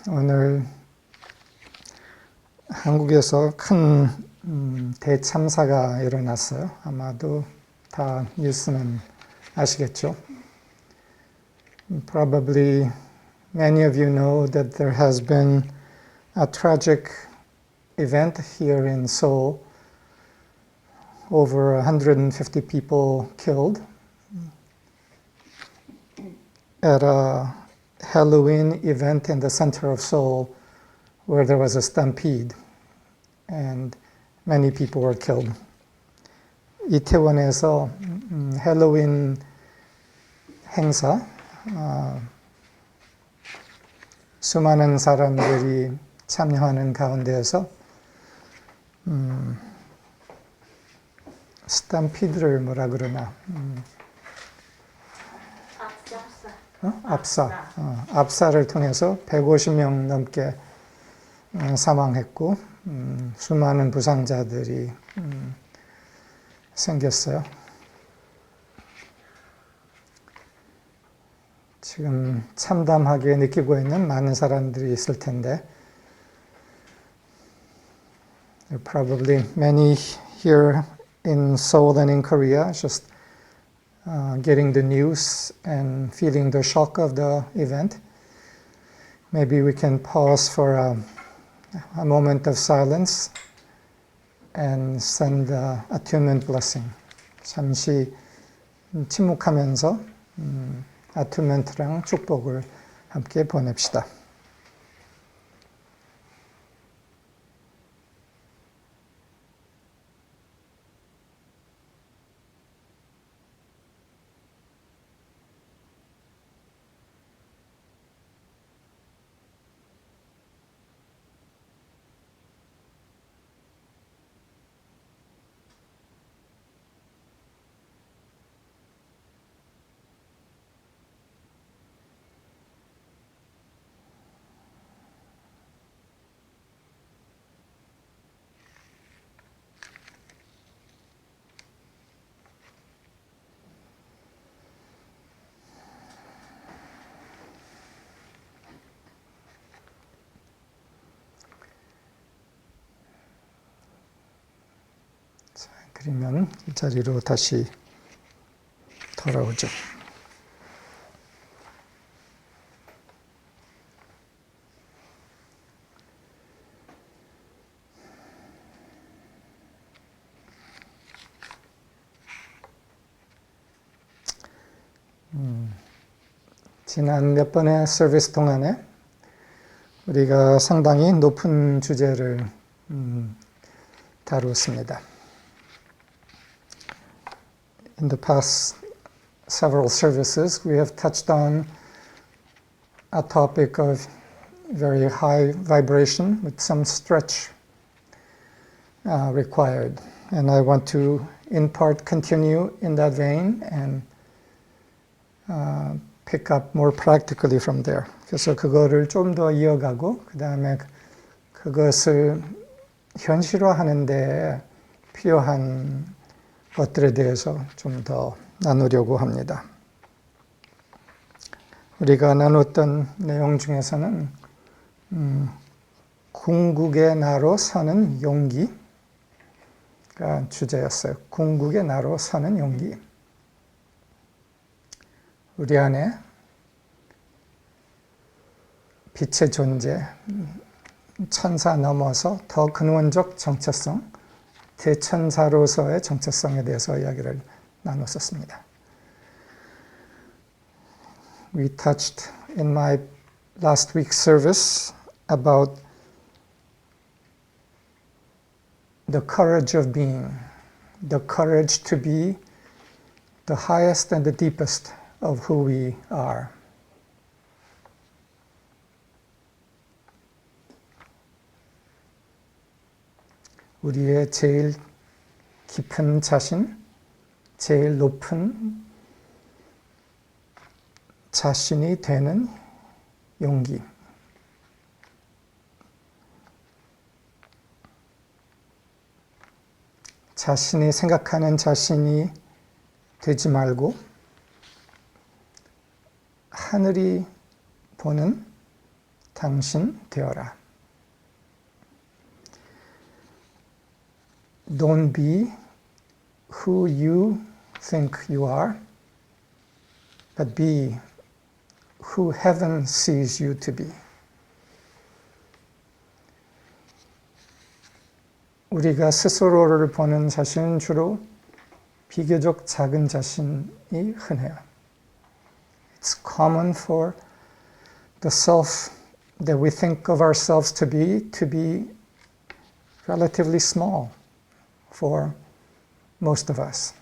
오늘 한국에서 큰 대참사가 일어났어요. 아마도 다 뉴스는 아시겠죠? Probably many of you know that there has been a tragic event here in Seoul. Over 150 people killed at a Halloween event in the center of Seoul where there was a stampede and many people were killed. 이태원에서 헬로윈 행사, 수많은 사람들이 참여하는 가운데에서 스탬피드를 뭐라 그러나 압사를 통해서 150명 넘게 사망했고 수많은 부상자들이 생겼어요. 지금 참담하게 느끼고 있는 많은 사람들이 있을 텐데 probably many here in Seoul and in Korea just getting the news and feeling the shock of the event. Maybe we can pause for a moment of silence and send a attunement blessing. 잠시 침묵하면서 attunement랑 축복을 함께 보냅시다. 그러면 이 자리로 다시 돌아오죠. 지난 몇 번의 서비스 동안에 우리가 상당히 높은 주제를 다루었습니다. In the past several services, we have touched on a topic of very high vibration with some stretch required. And I want to, in part, continue in that vein and pick up more practically from there. 그래서 그거를 좀 더 이어가고 그 다음에 그것을 현실화하는 데 필요한 것들에 대해서 좀 더 나누려고 합니다. 우리가 나눴던 내용 중에서는 궁극의 나로 서는 용기가 주제였어요. 궁극의 나로 서는 용기. 우리 안에 빛의 존재, 천사 넘어서 더 근원적 정체성, 대천사로서의 정체성에 대해서 이야기를 나눴었습니다. We touched in my last week's service about the courage of being, the courage to be the highest and the deepest of who we are. 우리의 제일 깊은 자신, 제일 높은 자신이 되는 용기. 자신이 생각하는 자신이 되지 말고 하늘이 보는 당신 되어라. Don't be who you think you are, but be who heaven sees you to be. 우리가 스스로를 보는 자신은 주로 비교적 작은 자신이 흔해요. It's common for the self that we think of ourselves to be relatively small for most of us.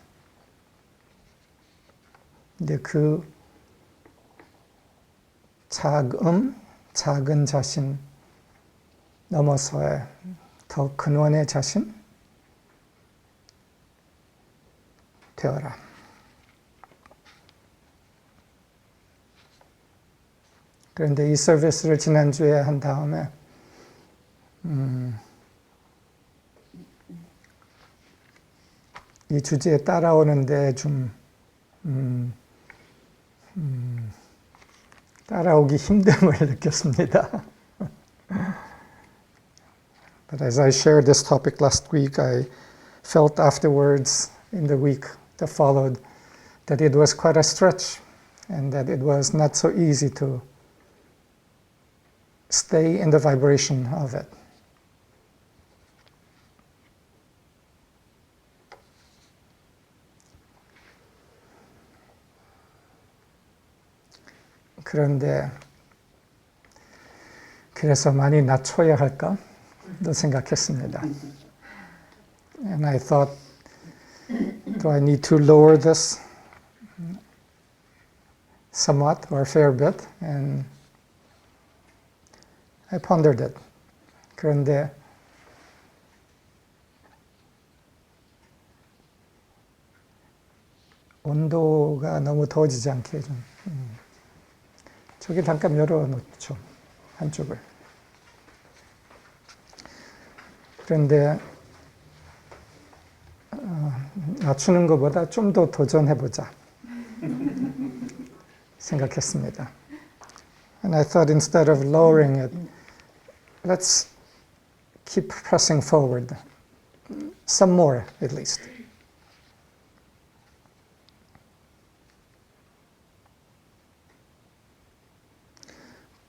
근데 그 작은 자신 넘어서의 더 근원의 자신 되어라. 그런데 이 서비스를 지난주에 한 다음에 이 주제에 따라오는데 좀 따라오기 힘듦을 느꼈습니다. But as I shared this topic last week, I felt afterwards in the week that followed that it was quite a stretch and that it was not so easy to stay in the vibration of it. 그런데 그래서 많이 낮춰야 할까? 또 생각했습니다. And I thought, do I need to lower this somewhat or a fair bit? And I pondered it. 그런데 온도가 너무 더워지지 않게 좀 저기 잠깐 열어놓죠. 한쪽을. 그런데 낮추는 것보다 좀 더 도전해보자 생각했습니다. And I thought instead of lowering it, let's keep pressing forward. Some more, at least.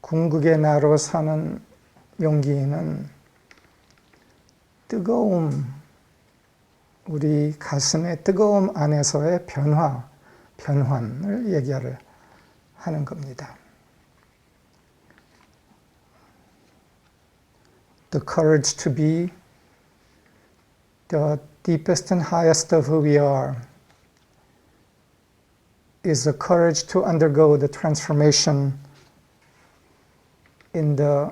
궁극의 나로 사는 용기는 뜨거움, 우리 가슴의 뜨거움 안에서의 변환을 얘기를 하는 겁니다. The courage to be the deepest and highest of who we are is the courage to undergo the transformation in the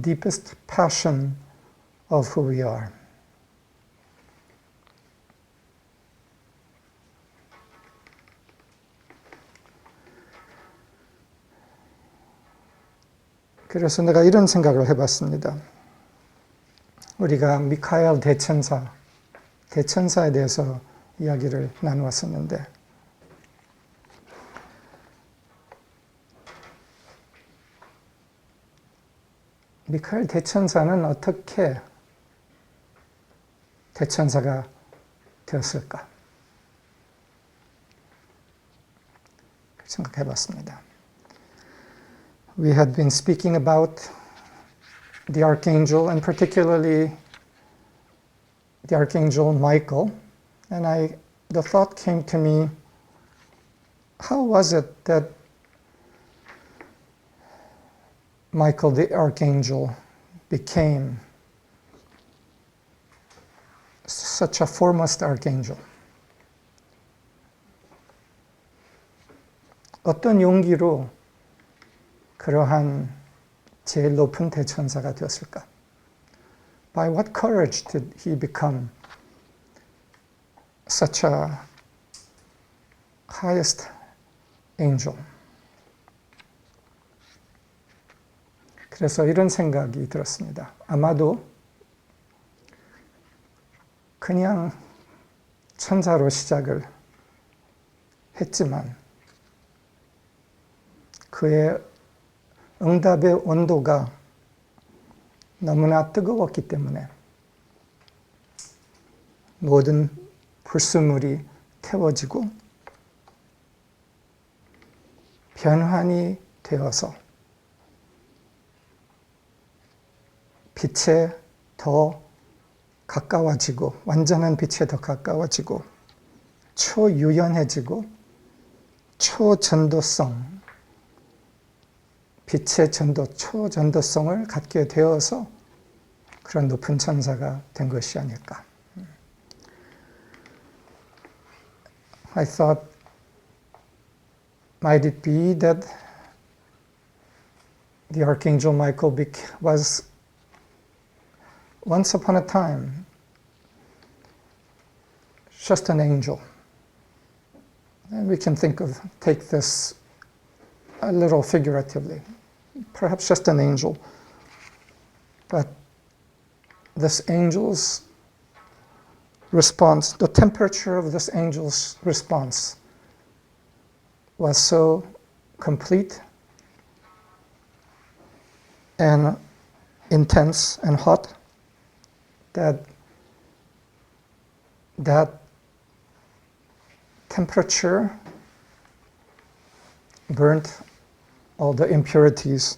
deepest passion of who we are. 그래서 내가 이런 생각을 해봤습니다. 우리가 미카엘 대천사에 대해서 이야기를 나누었었는데 미카엘 대천사는 어떻게 대천사가 되었을까? 생각해봤습니다. We had been speaking about the archangel and particularly the archangel Michael, and the thought came to me, how was it that Michael the archangel became such a foremost archangel? 어떤 용기로 그러한 제일 높은 대천사가 되었을까? By what courage did he become such a highest angel? 그래서 이런 생각이 들었습니다. 아마도 그냥 천사로 시작을 했지만 그의 응답의 온도가 너무나 뜨거웠기 때문에 모든 불순물이 태워지고 변환이 되어서 빛에 더 가까워지고 완전한 빛에 더 가까워지고 초유연해지고 초전도성, 빛의 전도, 초전도성을 갖게 되어서 그런 높은 천사가 된 것이 아닐까. I thought, might it be that the Archangel Michael was once upon a time just an angel. And we can take this a little figuratively, perhaps just an angel. But this angel's response, the temperature of this angel's response was so complete and intense and hot that temperature burnt all the impurities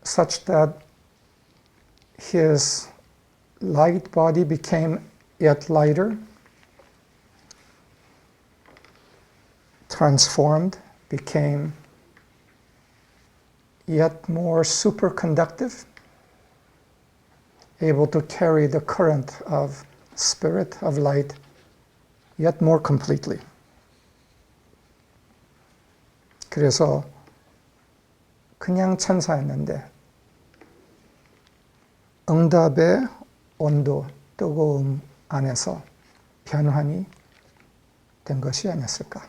such that his light body became yet lighter, transformed, became yet more superconductive, able to carry the current of spirit, of light, yet more completely. 그래서 그냥 천사였는데 응답의 온도, 뜨거움 안에서 변환이 된 것이 아니었을까.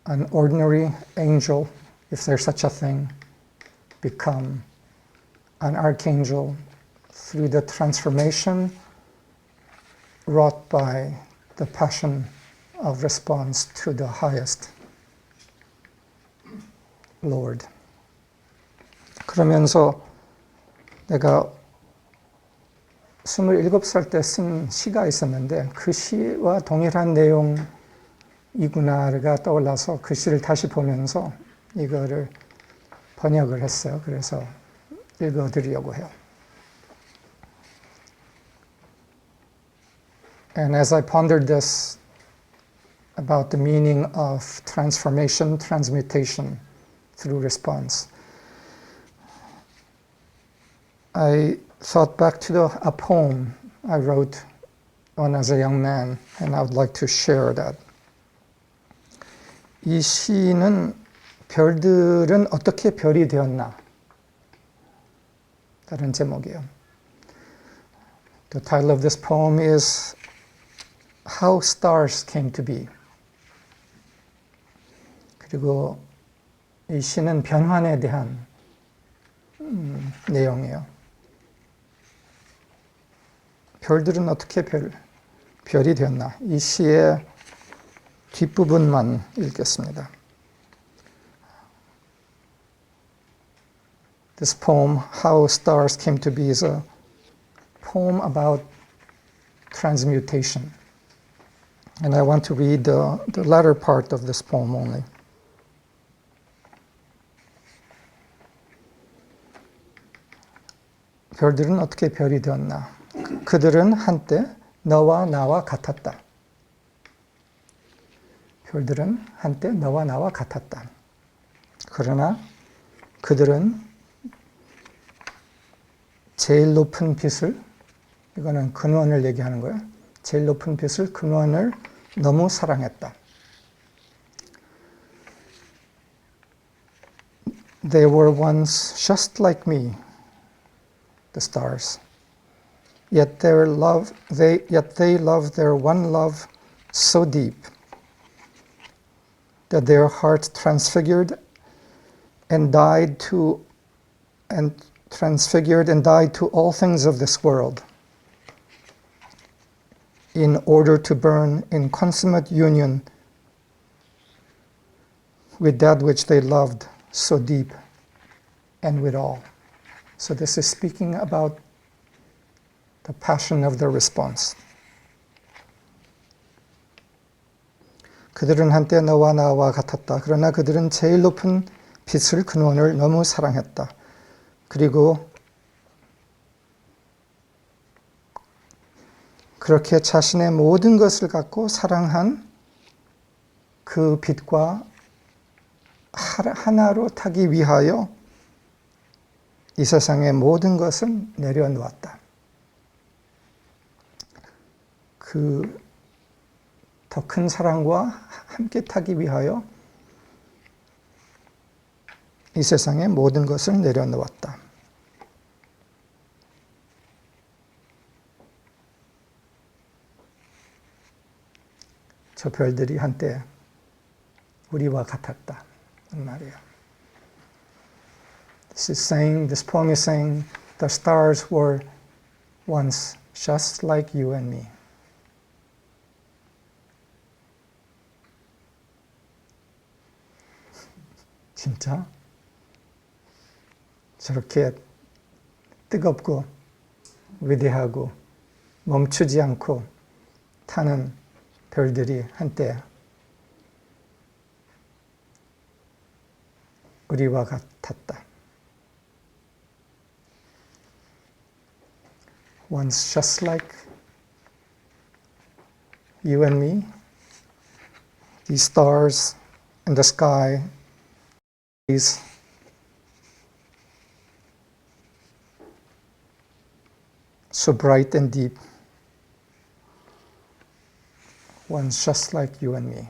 An ordinary angel, if there's such a thing, become an archangel through the transformation wrought by the passion of response to the highest Lord. 그러면서 내가 27살 때 쓴 시가 있었는데 그 시와 동일한 내용이구나가 떠올라서 그 시를 다시 보면서 이거를 번역을 했어요. 그래서 읽어드리려고 해요. And as I pondered this about the meaning of transformation, transmutation through response, I thought back to a poem I wrote when I was a young man, and I would like to share that. 이 시는 별들은 어떻게 별이 되었나? 다른 제목이에요. The title of this poem is How Stars Came to Be. 그리고 이 시는 변환에 대한 내용이에요. 별들은 어떻게 별이 되었나? 이 시의 뒷부분만 읽겠습니다. This poem, How Stars Came to Be, is a poem about transmutation. And I want to read the latter part of this poem only. 별들은 어떻게 별이 되었나? 그들은 한때 너와 나와 같았다. 별들은 한때 너와 나와 같았다. 그러나 그들은 제일 높은 빛을, 이거는 근원을 얘기하는 거예요. 제일 높은 빛을, 근원을 너무 사랑했다. They were once just like me, the stars. Yet they loved their one love so deep that their hearts transfigured and died to and transfigured and died to all things of this world in order to burn in consummate union with that which they loved so deep and with all. So this is speaking about the passion of the response. 그들은 한때 너와 나와 같았다. 그러나 그들은 제일 높은 빛을 근원을 너무 사랑했다. 그리고 그렇게 자신의 모든 것을 갖고 사랑한 그 빛과 하나로 타기 위하여 이 세상의 모든 것을 내려놓았다. 그 더 큰 사랑과 함께 타기 위하여 이 세상의 모든 것을 내려놓았다. 저 별들이 한때 우리와 같았다. 말이에요. This poem is saying, the stars were once just like you and me. 진짜? 저렇게 뜨겁고 위대하고 멈추지 않고 타는 별들이 한때 우리와 같았다. Once just like you and me, these stars in the sky, so bright and deep, once just like you and me.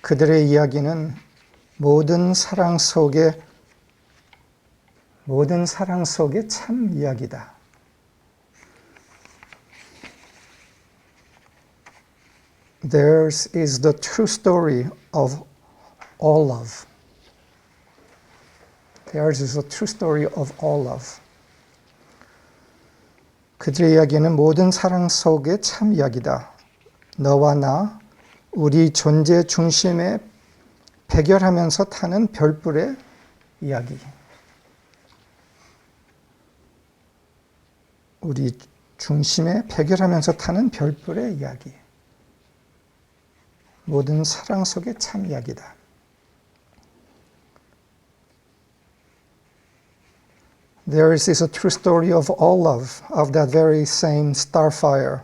그들의 이야기는 모든 사랑 속에 참 이야기다. Theirs is the true story of all love. Theirs is the true story of all love. 그들의 이야기는 모든 사랑 속의 참 이야기다. 너와 나, 우리 존재 중심에 백열하면서 타는 별불의 이야기. 우리 중심에 백열하면서 타는 별불의 이야기. 모든 사랑 속의 참 이야기다. There is a true story of all love, of that very same starfire,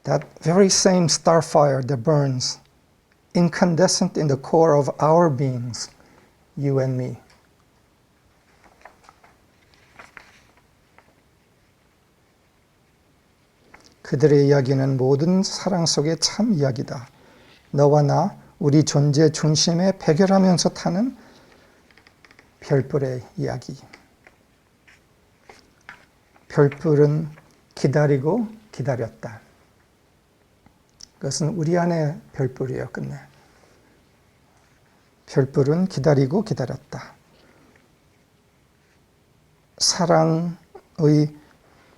that burns, incandescent in the core of our beings, you and me. 그들의 이야기는 모든 사랑 속의 참 이야기다. 너와 나, 우리 존재 중심에 백열하면서 타는 별불의 이야기. 별불은 기다리고 기다렸다. 그것은 우리 안의 별불이에요, 끝내. 별불은 기다리고 기다렸다. 사랑의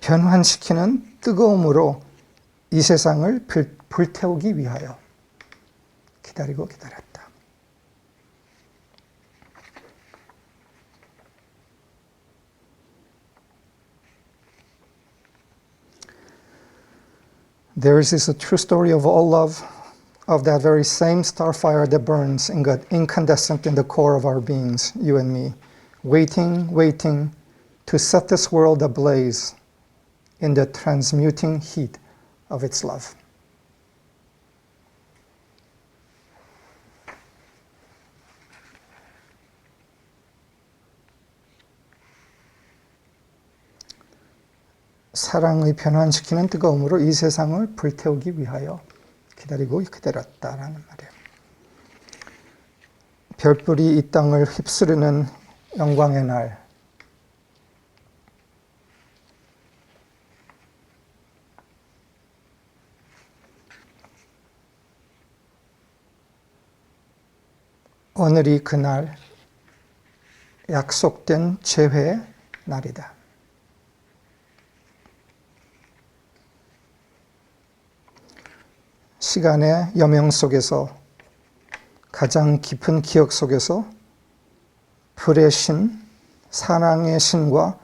변환시키는 뜨거움으로 이 세상을 불태우기 위하여 기다리고 기다렸다. Theirs is a true story of all love, of that very same starfire that burns incandescent in the core of our beings, you and me, waiting to set this world ablaze in the transmuting heat of its love. 사랑의 변환시키는 뜨거움으로 이 세상을 불태우기 위하여 기다리고 기다렸다라는 말이에요. 별불이 이 땅을 휩쓰르는 영광의 날, 오늘이 그날 약속된 재회의 날이다. 시간의 여명 속에서 가장 깊은 기억 속에서 불의 신, 사랑의 신과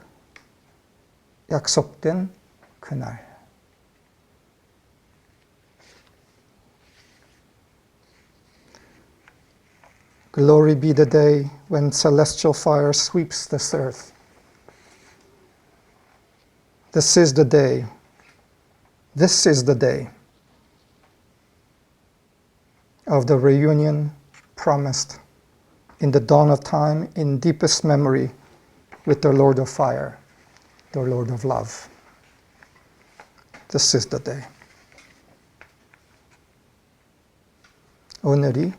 약속된 그날. Glory be the day when celestial fire sweeps this earth. This is the day. This is the day of the reunion promised in the dawn of time, in deepest memory, with the Lord of fire, the Lord of love. This is the day. 오늘이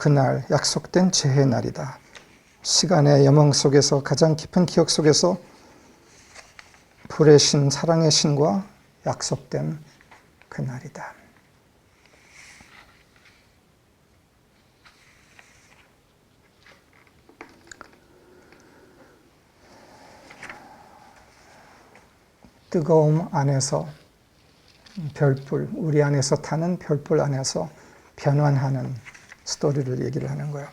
그날 약속된 재회의 날이다. 시간의 여몽 속에서 가장 깊은 기억 속에서 불의 신, 사랑의 신과 약속된 그날이다. 뜨거움 안에서 별불, 우리 안에서 타는 별불 안에서 변환하는 스토리를 얘기를 하는 거예요.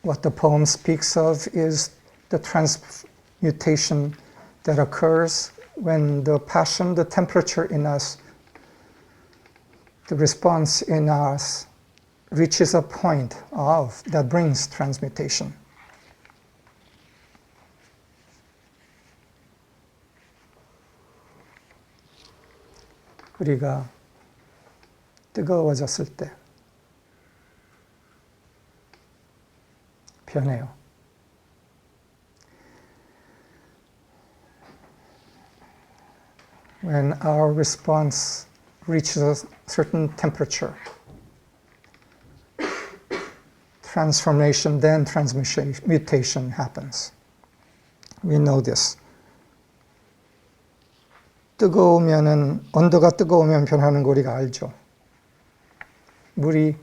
What the poem speaks of is the transmutation that occurs when the passion, the temperature in us, the response in us reaches a point of that brings transmutation. 우리가 뜨거워졌을 때 변해요. When our response reaches a certain temperature, transformation, then transmutation happens. We know this. 뜨거우면은, 온도가 뜨거우면 변하는 거 우리가 알죠. 물이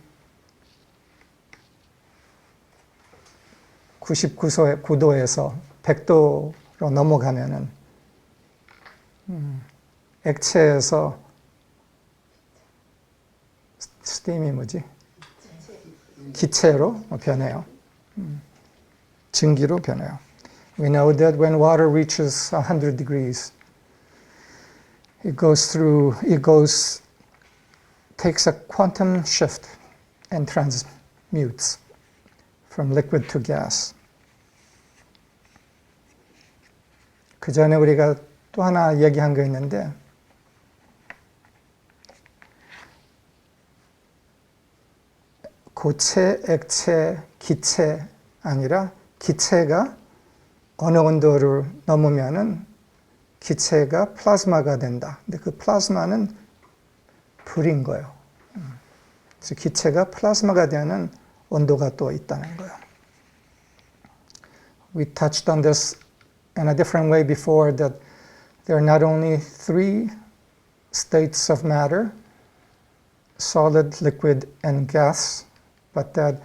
99도에서 100도로 넘어가면은 액체에서 스팀이 뭐지? 기체로 변해요. 증기로 변해요. We know that when water reaches 100 degrees, takes a quantum shift and transmutes from liquid to gas. 그 전에 우리가 또 하나 얘기한 거 있는데, 고체, 액체, 기체 아니라 기체가 어느 온도를 넘으면은 기체가 플라즈마가 된다. 근데 그 플라즈마는 불인 거예요. 그래서 기체가 플라즈마가 되는 온도가 또 있다는 거예요. We touched on this in a different way before, that there are not only three states of matter, solid, liquid, and gas, but that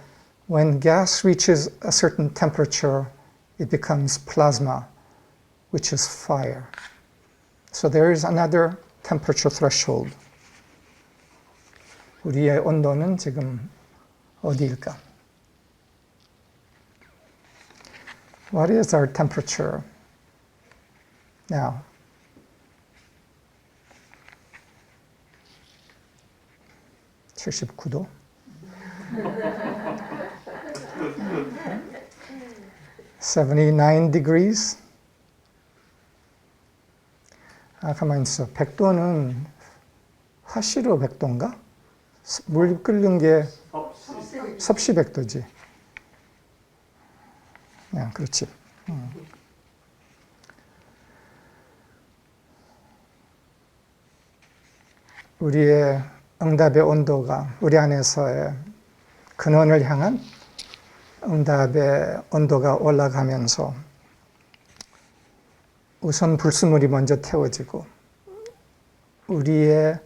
when gas reaches a certain temperature, it becomes plasma, which is fire. So there is another temperature threshold. 우리의 온도는 지금 어디일까? What is our temperature now? (79도) 79 degrees. 가만히 있어. 100도는 화씨로 100도인가? 물 끓는 게 섭씨 100도지. 그렇지. 우리의 응답의 온도가, 우리 안에서의 근원을 향한 응답의 온도가 올라가면서 우선 불순물이 먼저 태워지고, 우리의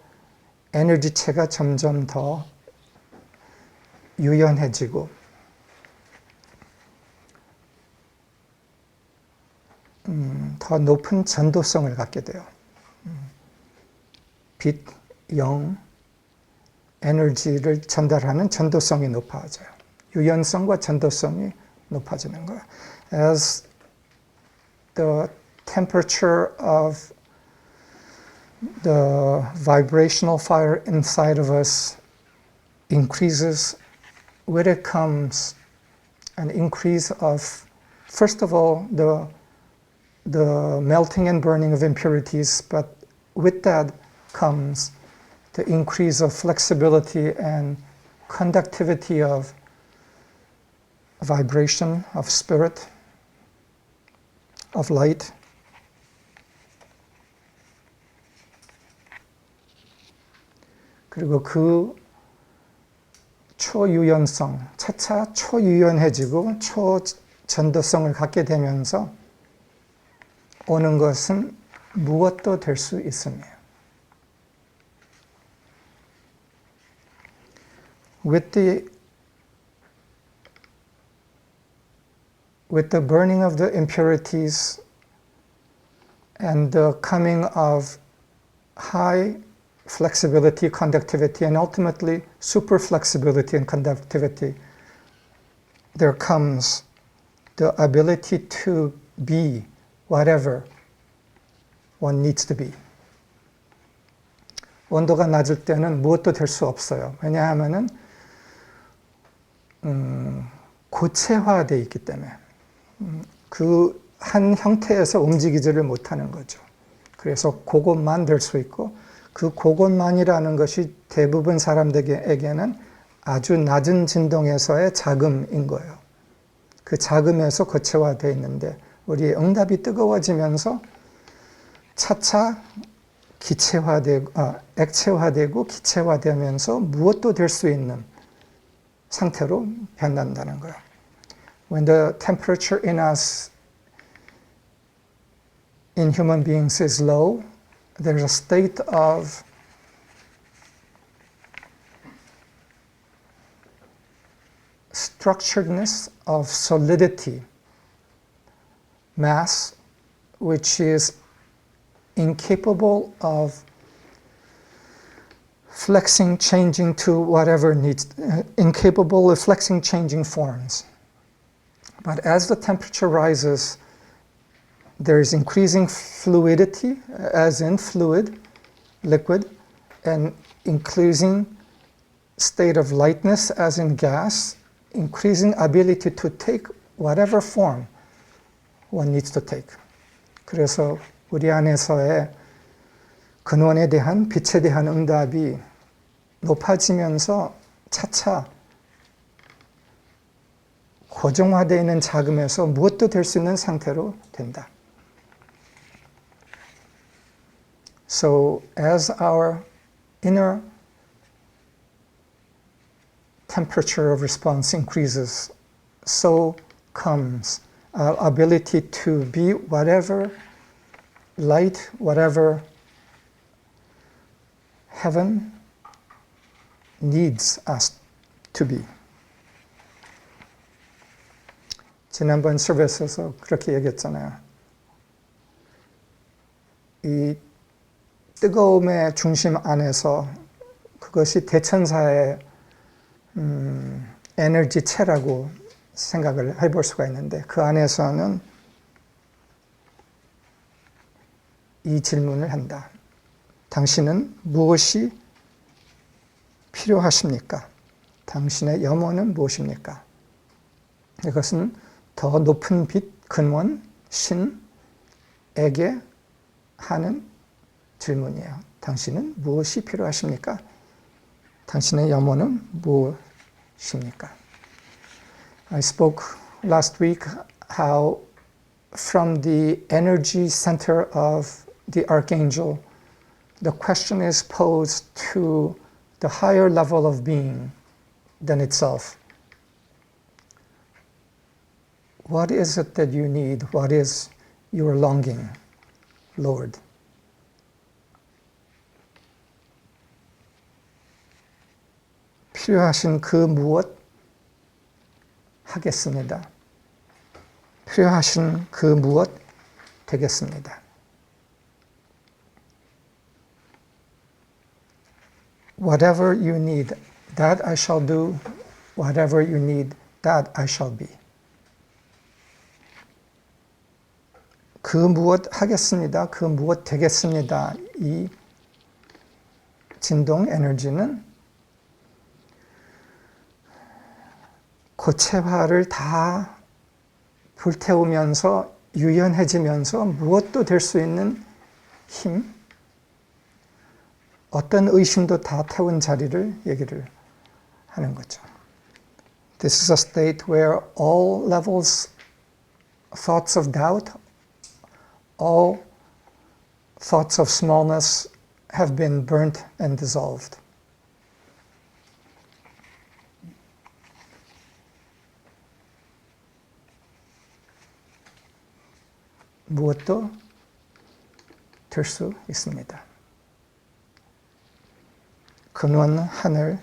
에너지체가 점점 더 유연해지고 더 높은 전도성을 갖게 돼요. 빛, 영, 에너지를 전달하는 전도성이 높아져요. 유연성과 전도성이 높아지는 거예요. As the temperature of the vibrational fire inside of us increases, with it comes an increase of, first of all, the melting and burning of impurities, but with that comes the increase of flexibility and conductivity of vibration, of spirit, of light. 그리고 그 초유연성, 차차 초유연해지고 초전도성을 갖게 되면서 오는 것은 무엇도 될 수 있습니다. With the burning of the impurities and the coming of high flexibility, conductivity, and ultimately super flexibility and conductivity, there comes the ability to be whatever one needs to be. 온도가 낮을 때는 무엇도 될 수 없어요. 왜냐하면은 고체화되어 있기 때문에 그 한 형태에서 움직이지를 못하는 거죠. 그래서 그것만 될 수 있고 그 그것만이라는 것이 대부분 사람들에게는 아주 낮은 진동에서의 자금인 거예요. 그 자금에서 고체화되어 있는데 우리의 응답이 뜨거워지면서 차차 액체화되고 기체화되면서 무엇도 될 수 있는 상태로 변한다는 거예요. When the temperature in us, in human beings, is low, there's a state of structuredness, of solidity, mass, which is incapable of flexing, changing to whatever needs, incapable of flexing, changing forms. But as the temperature rises, there is increasing fluidity, as in fluid, liquid, and increasing state of lightness, as in gas, increasing ability to take whatever form one needs to take. 그래서 우리 안에서의 근원에 대한, 빛에 대한 응답이 높아지면서 차차 고정화되어 있는 자금에서 무엇도 될 수 있는 상태로 된다. So as our inner temperature of response increases, so comes our ability to be whatever light, whatever heaven needs us to be. 지난번 서비스에서 그렇게 얘기했잖아요. 이 뜨거움의 중심 안에서 그것이 대천사의 에너지체라고 생각을 해볼 수가 있는데 그 안에서는 이 질문을 한다. 당신은 무엇이 필요하십니까? 당신의 염원은 무엇입니까? 이것은 더 높은 빛, 근원, 신에게 하는 질문이에요. 당신은 무엇이 필요하십니까? 당신의 염원은 무엇입니까? I spoke last week how from the energy center of the archangel, the question is posed to the higher level of being than itself. What is it that you need? What is your longing, Lord? 필요하신 그 무엇 하겠습니다. 필요하신 그 무엇 되겠습니다. Whatever you need, that I shall do. Whatever you need, that I shall be. 그 무엇 하겠습니다. 그 무엇 되겠습니다. 이 진동 에너지는 고체화를 다 불태우면서 유연해지면서 무엇도 될 수 있는 힘, 어떤 의심도 다 태운 자리를 얘기를 하는 거죠. This is a state where all levels, thoughts of doubt, all thoughts of smallness have been burnt and dissolved. 무엇도 될 수 있습니다. 근원 하늘,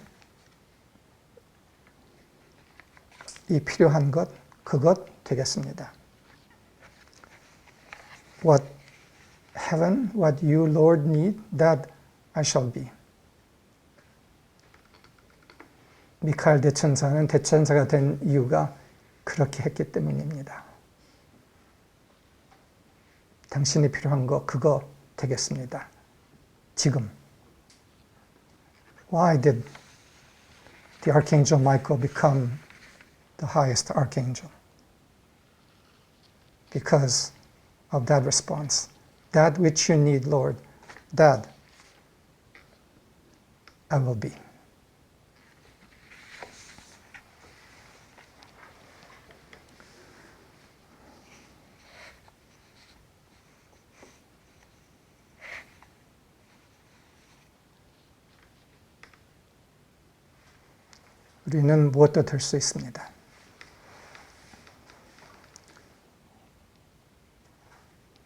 이 필요한 것, 그것 되겠습니다. What heaven, what you, Lord, need, that I shall be. 미카엘 대천사는 대천사가 된 이유가 그렇게 했기 때문입니다. 당신이 필요한 거, 그거 되겠습니다. 지금. Why did the Archangel Michael become the highest archangel? Because of that response. That which you need, Lord, that I will be. 우리는 무엇도 될 수 있습니다.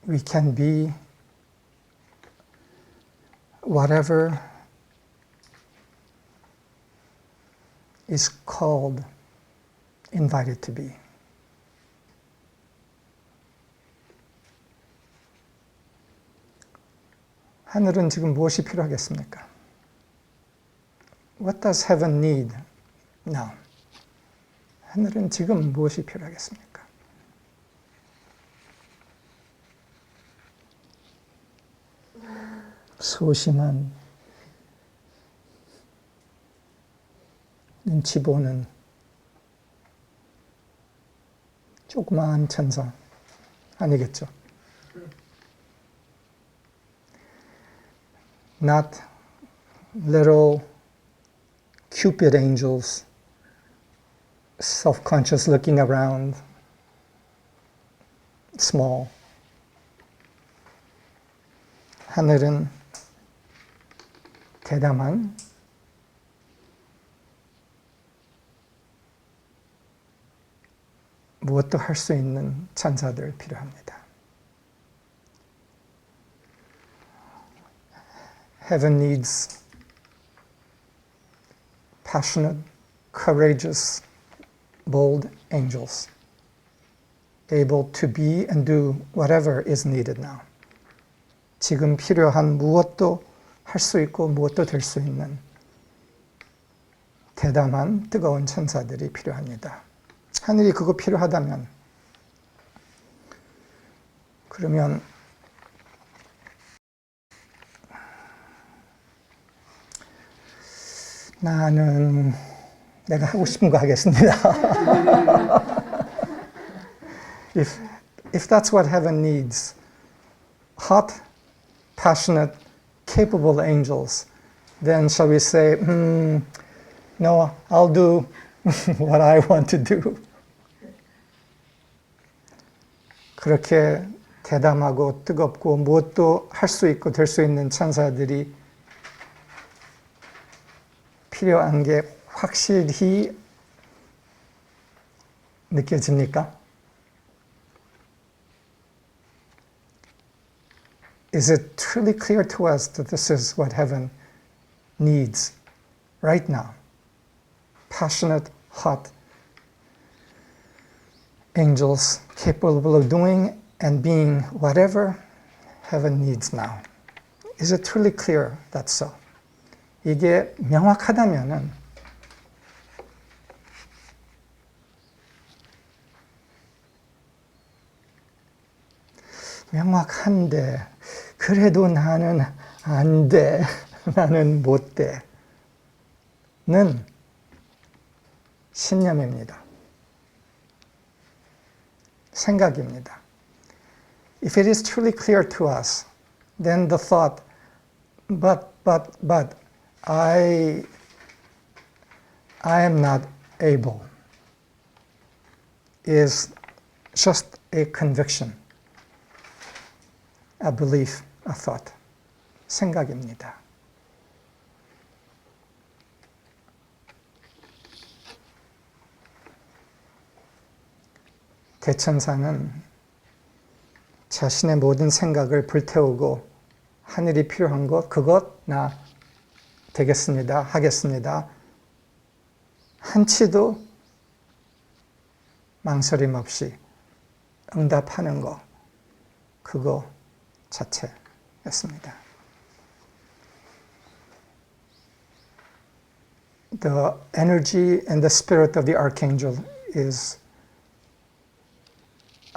We can be whatever is called, invited to be. 하늘은 지금 무엇이 필요하겠습니까? What does heaven need now? 하늘은 지금 무엇이 필요하겠습니까? 소심한, 눈치 보는 조그마한 천사 아니겠죠? Not little Cupid angels, self-conscious looking around, small. 하늘은 대담한 무엇도 할 수 있는 천사들 필요합니다. Heaven needs passionate, courageous, bold angels, able to be and do whatever is needed now. 지금 필요한 무엇도 할 수 있고 무엇도 될 수 있는 대담한 뜨거운 천사들이 필요합니다. 하늘이 그거 필요하다면 그러면 나는 내가 하고 싶은 거 하겠습니다. If that's what heaven needs, hot, passionate, capable angels, then shall we say, no, I'll do what I want to do. 그렇게 대담하고 뜨겁고 무엇도 할 수 있고 될 수 있는 천사들이 필요한 게 확실히 느껴집니까? Is it truly clear to us that this is what heaven needs right now? passionate, hot angels capable of doing and being whatever heaven needs now. Is it truly clear that's so? 이게 명확하다면은 명확한데 그래도 나는 안 돼. 나는 못 돼. 는 신념입니다. 생각입니다. If it is truly clear to us, then the thought, but, I am not able, is just a conviction, a belief, a thought. 생각입니다. 대천사는 자신의 모든 생각을 불태우고 하늘이 필요한 것, 그것 나 되겠습니다. 하겠습니다. 한치도 망설임 없이 응답하는 것, 그거 자체였습니다. The energy and the spirit of the archangel is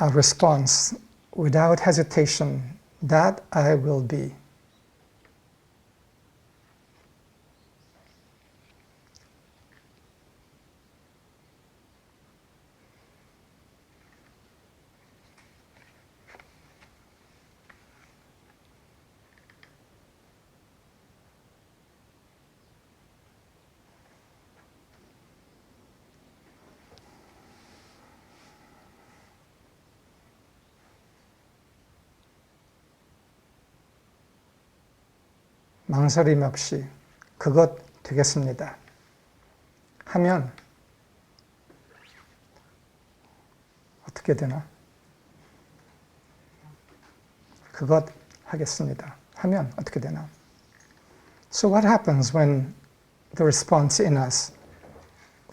a response without hesitation, that I will be. 망설임 없이 그것 되겠습니다. 하면 어떻게 되나? 그것 하겠습니다. 하면 어떻게 되나? So what happens when the response in us,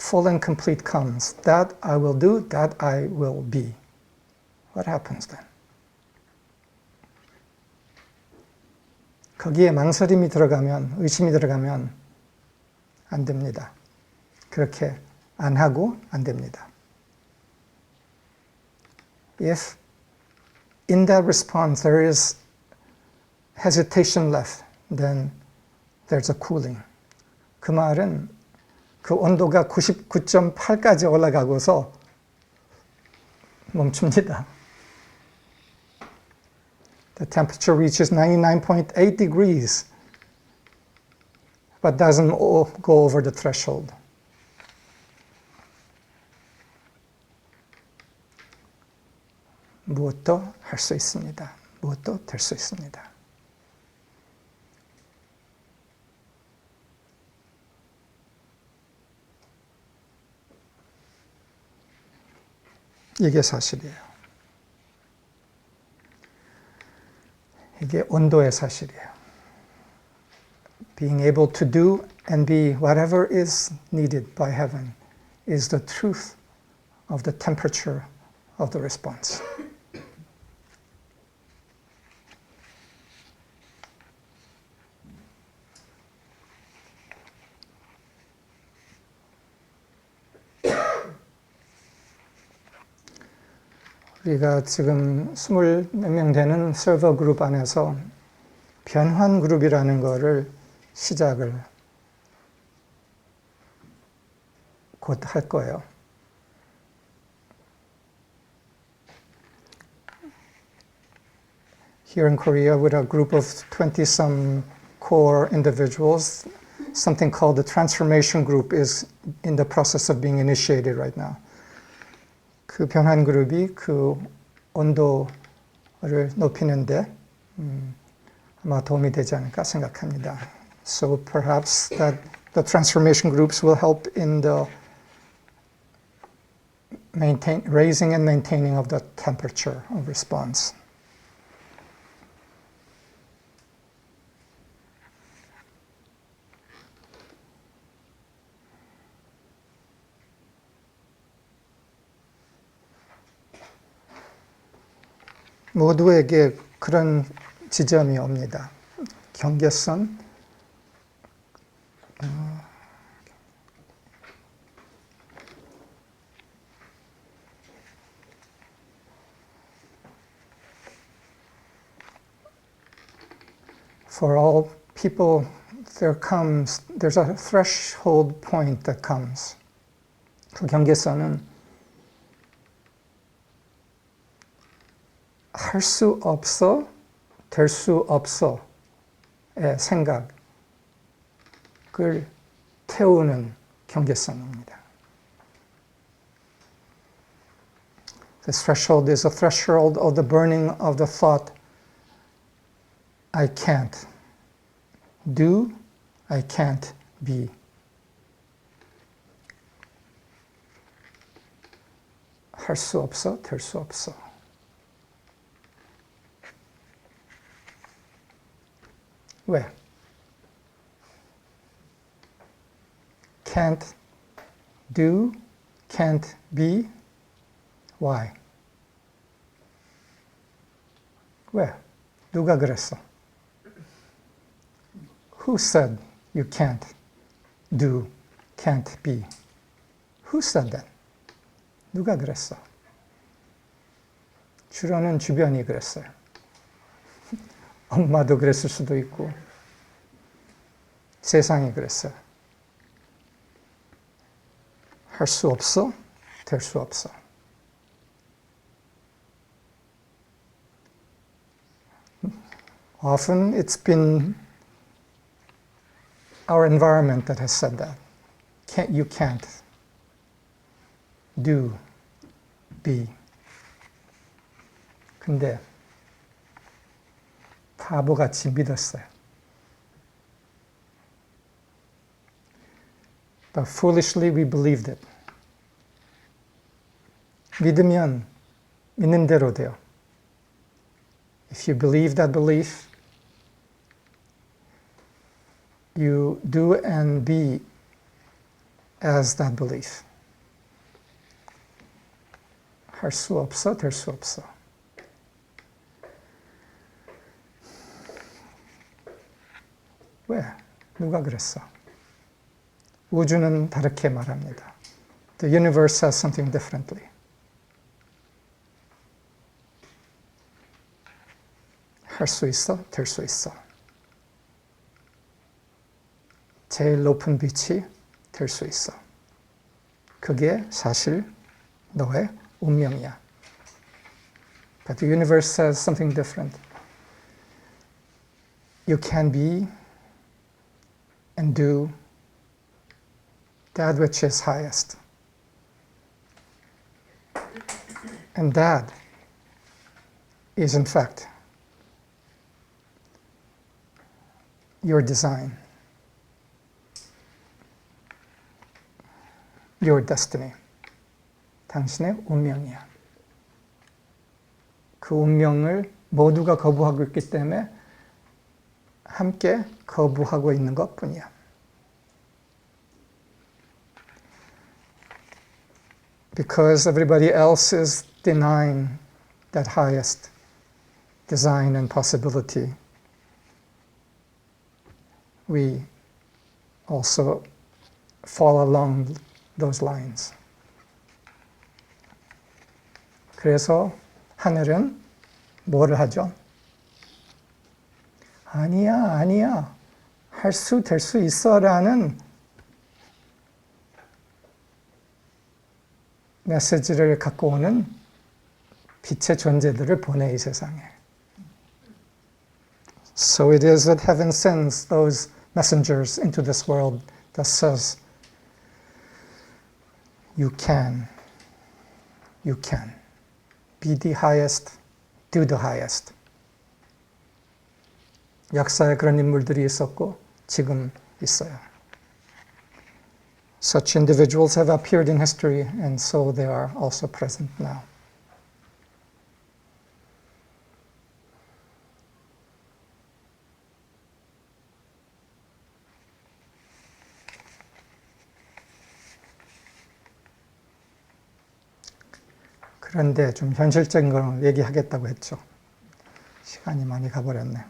full and complete, comes? That I will do, that I will be. What happens then? 거기에 망설임이 들어가면, 의심이 들어가면 안 됩니다. 그렇게 안 하고 안 됩니다. If in that response there is hesitation left, then there's a cooling. 그 말은 그 온도가 99.8까지 올라가고서 멈춥니다. The temperature reaches 99.8 degrees, but doesn't go over the threshold. 무엇도 할 수 있습니다. 무엇도 될 수 있습니다. 이게 사실이에요. 이게 온도의 사실이에요. Being able to do and be whatever is needed by heaven is the truth of the temperature of the response. 우리가 지금 20몇 명 되는 서버 그룹 안에서 변환 그룹이라는 거를 시작을 곧 할 거예요. Here in Korea, with a group of 20-some core individuals, something called the Transformation Group is in the process of being initiated right now. 그 변환 그룹이 그 온도를 높이는데 아마 도움이 되지 않을까 생각합니다. So perhaps that the transformation groups will help in the raising and maintaining of the temperature of response. 모두에게 그런 지점이 옵니다. 경계선, For all people, there's a threshold point that comes. 그 경계선은 할 수 없어, 될 수 없어의 생각을 태우는 경계선입니다. This threshold is a threshold of the burning of the thought I can't do, I can't be. 할 수 없어, 될 수 없어. 왜? Can't do, can't be. Why? 왜? 누가 그랬어? Who said you can't do, can't be? Who said that? 누가 그랬어? 주로는 주변이 그랬어요. 엄마도 그랬을 수도 있고 세상이 그랬어요. 할 수 없어, 될 수 없어. Often it's been our environment that has said that. You can't do, be. 근데 바보같이 믿었어요. But foolishly we believed it. 믿으면 믿는 대로 돼요. If you believe that belief, you do and be as that belief. 할 수 없어, 될 수 없어. 왜? 누가 그랬어? 우주는 다르게 말합니다. The universe says something differently. 할 수 있어, 될 수 있어. 제일 높은 빛이 될 수 있어. 그게 사실 너의 운명이야. But the universe says something different. You can be and do that which is highest. And that is in fact your design, your destiny. 당신의 운명이야. 그 운명을 모두가 거부하고 있기 때문에 함께 거부하고 있는 것뿐이야. Because everybody else is denying that highest design and possibility, we also fall along those lines. 그래서 하늘은 뭐를 하죠? 아니야. 할 수, 될 수 있어 라는 메시지를 갖고 오는 빛의 존재들을 보내 이 세상에. So it is that heaven sends those messengers into this world that says, you can be the highest, do the highest. 역사에 그런 인물들이 있었고 지금 있어요. Such individuals have appeared in history, and so they are also present now. 그런데 좀 현실적인 걸 얘기하겠다고 했죠. 시간이 많이 가버렸네.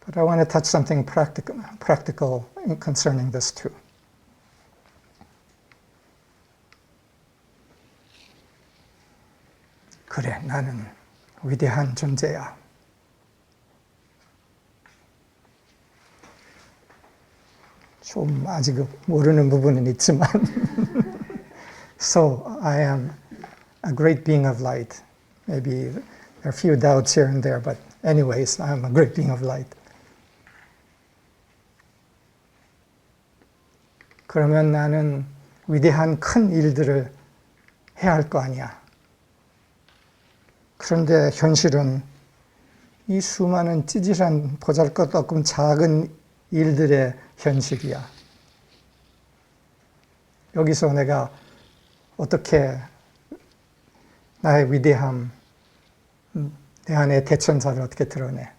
But I want to touch something practical concerning this too. 그래, 나는 위대한 존재야. 좀 아직 모르는 부분은 있지만 So I am a great being of light. Maybe there are a few doubts here and there, but anyways, I am a great being of light. 그러면 나는 위대한 큰 일들을 해야 할 거 아니야. 그런데 현실은 이 수많은 찌질한 보잘것없고 작은 일들의 현실이야. 여기서 내가 어떻게 나의 위대함, 내 안의 대천사를 어떻게 드러내?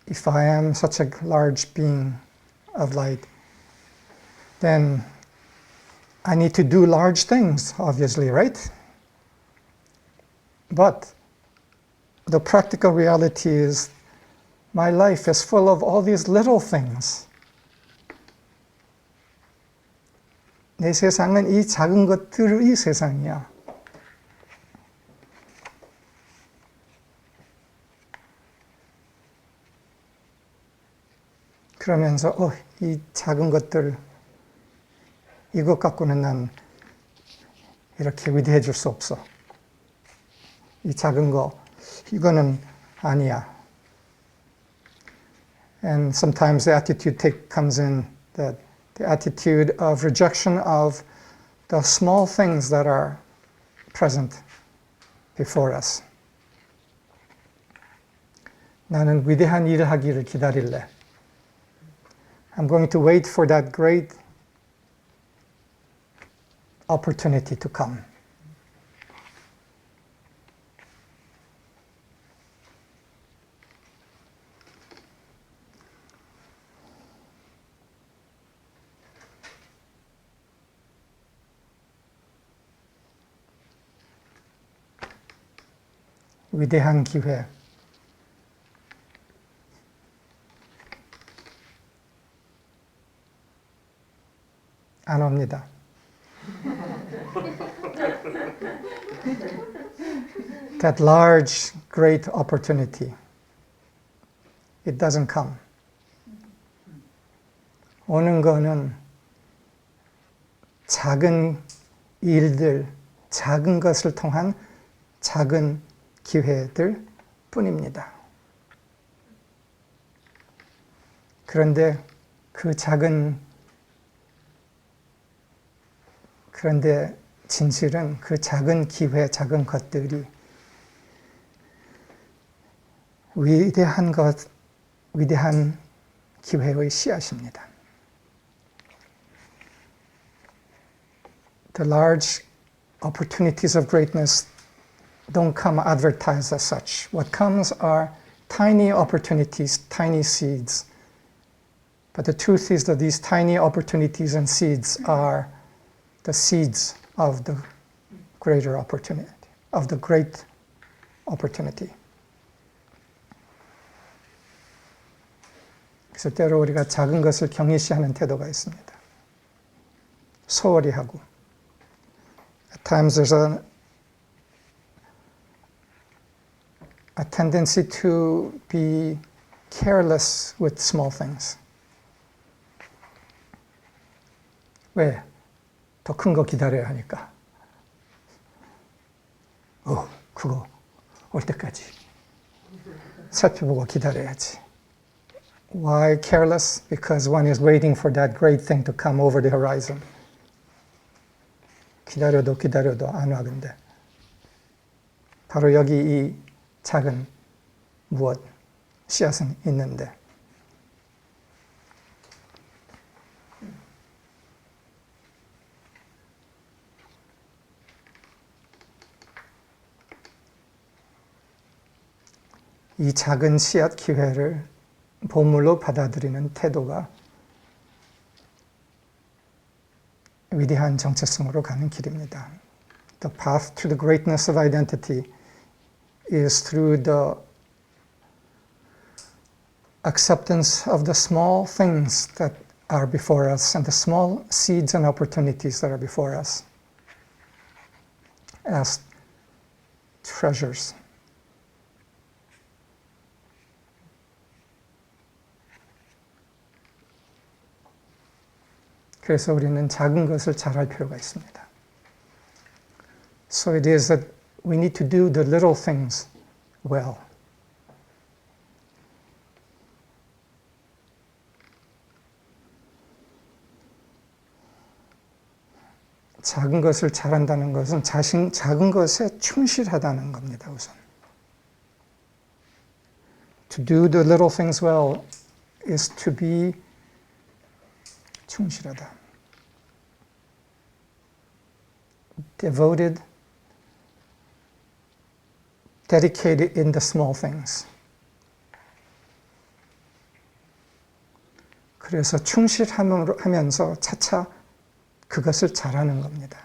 If I am such a large being of light, then I need to do large things, obviously, right? But the practical reality is my life is full of all these little things. 내 세상은 이 작은 것들의 세상이야. 그러면서 이 작은 것들, 이것 갖고는 난 이렇게 위대해질 수 없어. 이 작은 거, 이거는 아니야. And sometimes the attitude comes in that the attitude of rejection of the small things that are present before us. 나는 위대한 일을 하기를 기다릴래. I'm going to wait for that great opportunity to come. 위대한 기회. 안 옵니다. That large, great opportunity, it doesn't come. 오는 거는 작은 일들, 작은 것을 통한 작은 기회들 뿐입니다. 그런데 진실은 그 작은 기회, 작은 것들이 위대한 기회의 씨앗입니다. The large opportunities of greatness don't come advertised as such. What comes are tiny opportunities, tiny seeds. But the truth is that these tiny opportunities and seeds are the seeds of the greater opportunity, of the great opportunity. 그래서 때로 우리가 작은 것을 경외시하는 태도가 있습니다. 소홀히 하고. At times there's a tendency to be careless with small things. 왜? 더 큰 거 기다려야 하니까. 그거 올 때까지 살펴보고 기다려야지. Why careless? Because one is waiting for that great thing to come over the horizon. 기다려도 안 와, 근데. 바로 여기 이 작은 씨앗은 있는데. 이 작은 씨앗 기회를 보물로 받아들이는 태도가 위대한 정체성으로 가는 길입니다. the path to the greatness of identity is through the acceptance of the small things that are before us and the small seeds and opportunities that are before us as treasures. 그래서 우리는 작은 것을 잘할 필요가 있습니다. So it is that we need to do the little things well. 작은 것을 잘한다는 것은 작은 것에 충실하다는 겁니다, 우선. To do the little things well is to be 충실하다. Devoted, dedicated in the small things. 그래서 충실하면서 차차 그것을 잘하는 겁니다.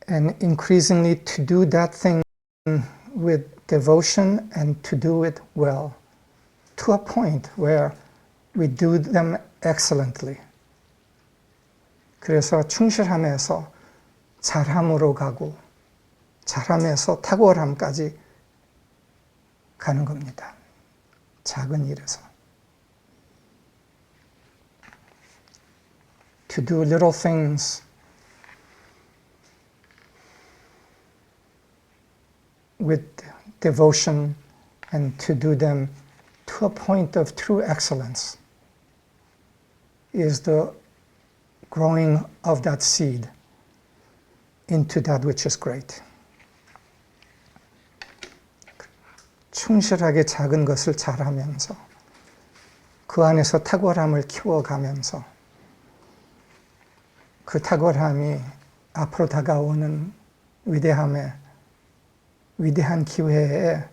And increasingly to do that thing with devotion and to do it well, to a point where we do them excellently. 그래서 충실함에서 잘함으로 가고 잘함에서 탁월함까지 가는 겁니다. 작은 일에서. To do little things with devotion and to do them to a point of true excellence is the growing of that seed into that which is great. 충실하게 작은 것을 잘하면서 그 안에서 탁월함을 키워가면서 그 탁월함이 앞으로 다가오는 위대한 기회의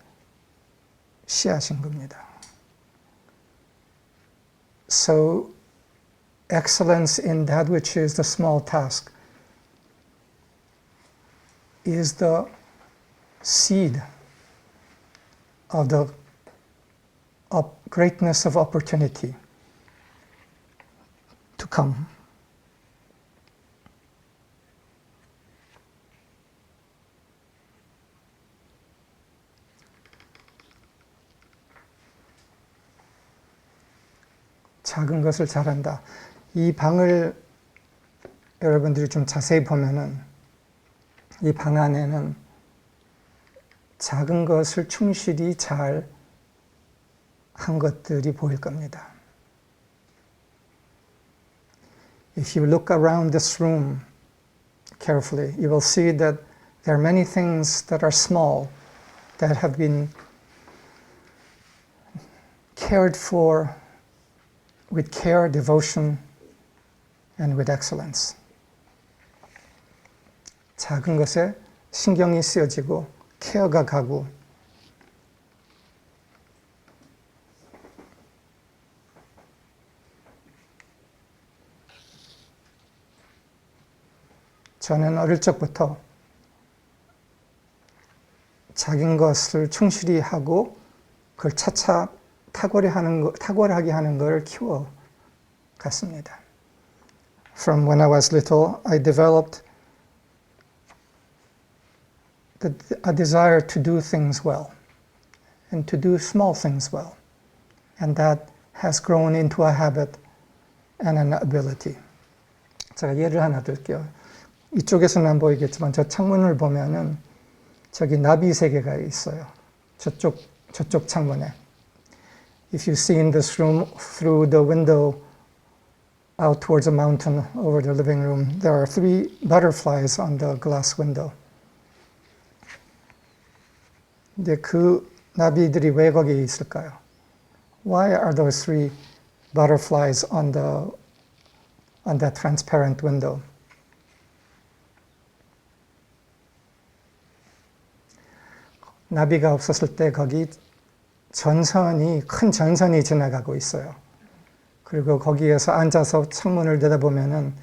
씨앗인 겁니다. So excellence in that which is the small task is the seed of the greatness of opportunity to come. 작은 것을 잘한다. 이 방을 여러분들이 좀 자세히 보면은 이 방 안에는 작은 것을 충실히 잘 한 것들이 보일 겁니다. If you look around this room carefully, you will see that there are many things that are small that have been cared for with care, devotion, and with excellence. 작은 것에 신경이 쓰여지고 케어가 가고 저는 어릴 적부터 작은 것을 충실히 하고 그걸 차차 탁월하게 하는 것을 키워갔습니다. From when I was little, I developed a desire to do things well and to do small things well. And that has grown into a habit and an ability. 제가 예를 하나 들게요. 이쪽에서는 안 보이겠지만 저 창문을 보면은 저기 나비 세계가 있어요. 저쪽 창문에. If you see in this room through the window out towards a mountain over the living room, there are 3 butterflies on the glass window. 근데 그 나비들이 왜 거기에 있을까요? Why are those 3 butterflies on that transparent window? 나비가 없었을 때 거기 큰 전선이 지나가고 있어요. 그리고 거기에서 앉아서 창문을 내다보면은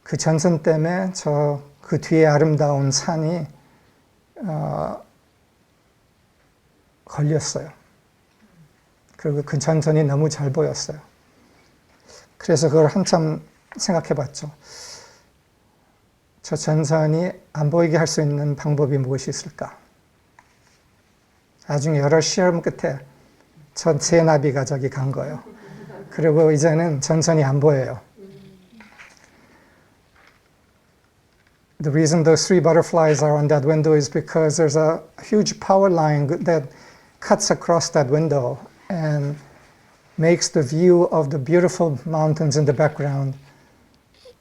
그 전선 때문에 그 뒤에 아름다운 산이 걸렸어요. 그리고 그 전선이 너무 잘 보였어요. 그래서 그걸 한참 생각해 봤죠. 저 전선이 안 보이게 할 수 있는 방법이 무엇이 있을까? 나중에 여러 시험 끝에 제 나비가 저기 간 거예요. 그리고 이제는 전선이 안 보여요. The reason those three butterflies are on that window is because there's a huge power line that cuts across that window and makes the view of the beautiful mountains in the background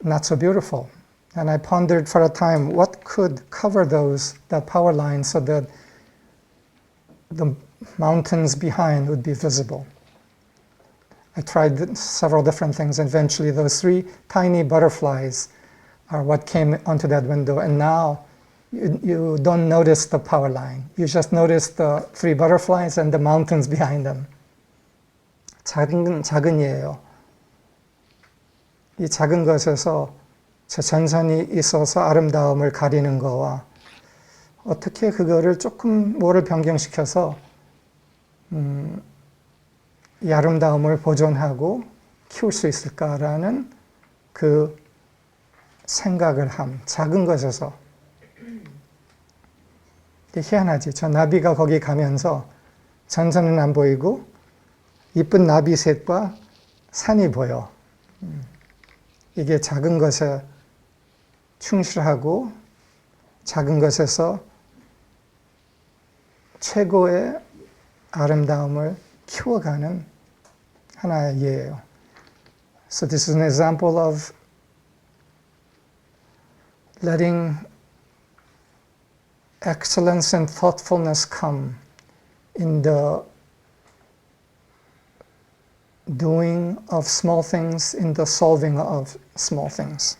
not so beautiful. And I pondered for a time what could cover that power line so that the mountains behind would be visible. I tried several different things. Eventually, those three tiny butterflies are what came onto that window. And now you don't notice the power line. You just notice the three butterflies and the mountains behind them. 작은 예예요. 이 작은 것에서 저 전선이 있어서 아름다움을 가리는 거와 어떻게 그거를 조금 뭐를 변경시켜서 이 아름다움을 보존하고 키울 수 있을까라는 그 생각을 함. 작은 것에서. 희한하지. 저 나비가 거기 가면서 전선은 안 보이고 이쁜 나비색과 산이 보여. 이게 작은 것에 충실하고 작은 것에서 최고의 아름다움을 키워가는 하나의 예예요. So this is an example of letting excellence and thoughtfulness come in the doing of small things, in the solving of small things.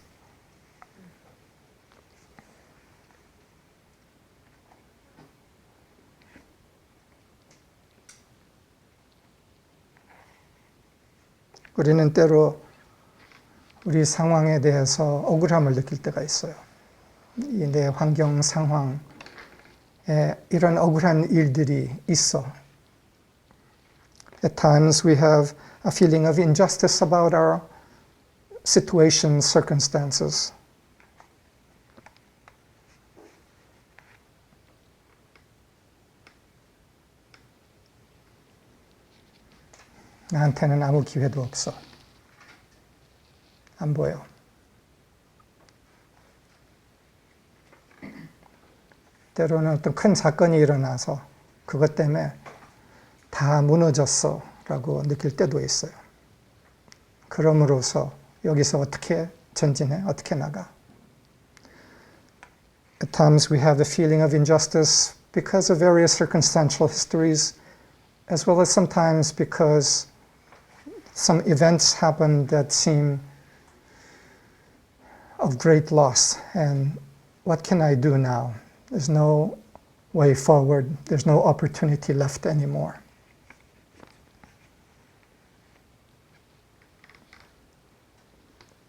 우리는 때로 우리 상황에 대해서 억울함을 느낄 때가 있어요. 내 환경 상황에 이런 억울한 일들이 있어. At times we have a feeling of injustice about our situations, circumstances. 나한테는 아무 기회도 없어. 안 보여. 때로는 어떤 큰 사건이 일어나서 그것 때문에 다 무너졌어 라고 느낄 때도 있어요. 그럼으로써 여기서 어떻게 전진해? 어떻게 나가? At times we have the feeling of injustice because of various circumstantial histories, as well as sometimes because some events happen that seem of great loss. And what can I do now? There's no way forward. There's no opportunity left anymore.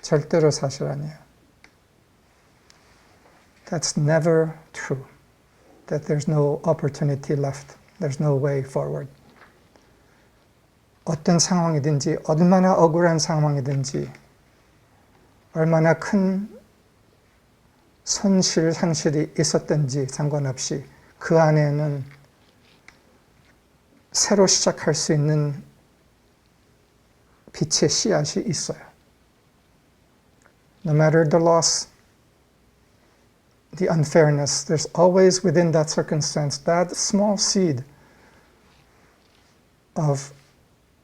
절대로 사실 아니에요. That's never true. That there's no opportunity left. There's no way forward. 어떤 상황이든지, 얼마나 억울한 상황이든지, 얼마나 큰 손실, 상실이 있었든지 상관없이 그 안에는 새로 시작할 수 있는 빛의 씨앗이 있어요. No matter the loss, the unfairness, there's always within that circumstance that small seed of